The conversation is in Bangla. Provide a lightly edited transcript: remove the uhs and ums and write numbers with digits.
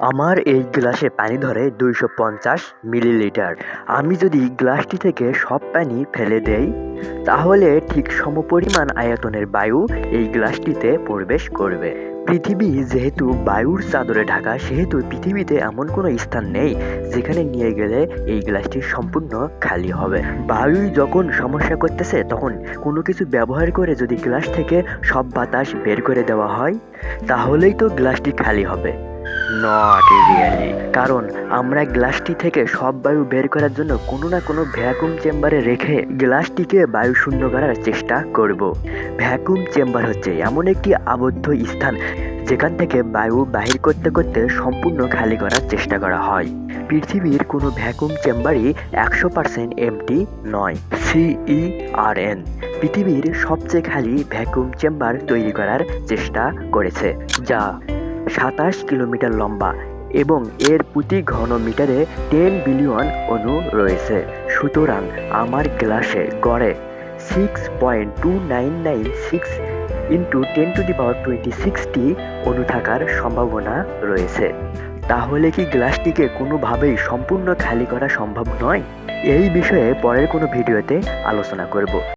আমার এই গ্লাসে পানি ধরে 250 মিলিলিটার। আমি যদি গ্লাসটি থেকে সব পানি ফেলে দেই, তাহলে ঠিক সমপরিমাণ আয়তনের বায়ু এই গ্লাসটিতে প্রবেশ করবে। পৃথিবী যেহেতু বায়ুর চাদরে ঢাকা, সেহেতু পৃথিবীতে এমন কোনো স্থান নেই যেখানে নিয়ে গেলে এই গ্লাসটি সম্পূর্ণ খালি হবে। বায়ু যখন সমস্যা করতেছে, তখন কোনো কিছু ব্যবহার করে যদি গ্লাস থেকে সব বাতাস বের করে দেওয়া হয়, তাহলেই তো গ্লাসটি খালি হবে। নট রিয়েলি, কারণ আমরা গ্লাসটি থেকে সব বায়ু বের করার জন্য কোনো না কোনো ভ্যাকুয়াম চেম্বারে রেখে গ্লাসটিকে বায়ু শূন্য করার চেষ্টা করব। ভ্যাকুয়াম চেম্বার হচ্ছে এমন একটি আবদ্ধ স্থান যেখান থেকে বায়ু বাহির করতে করতে সম্পূর্ণ খালি করার চেষ্টা করা হয়। পৃথিবীর কোনো ভ্যাকুয়াম চেম্বারই 100% এমটি নয়। CERN পৃথিবীর সবচেয়ে খালি ভ্যাকুয়াম চেম্বার তৈরি করার চেষ্টা করেছে, যা 27 কিলোমিটার লম্বা এবং এর প্রতি ঘন মিটারে 10 বিলিয়ন অণু রয়েছে। সুতরাং আমার গ্লাসে গড়ে 6.2996 ইন্টু 10^26টি অণু থাকার সম্ভাবনা রয়েছে। তাহলে কি গ্লাসটিকে কোনোভাবেই সম্পূর্ণ খালি করা সম্ভব নয়? এই বিষয়ে পরের কোনো ভিডিওতে আলোচনা করব।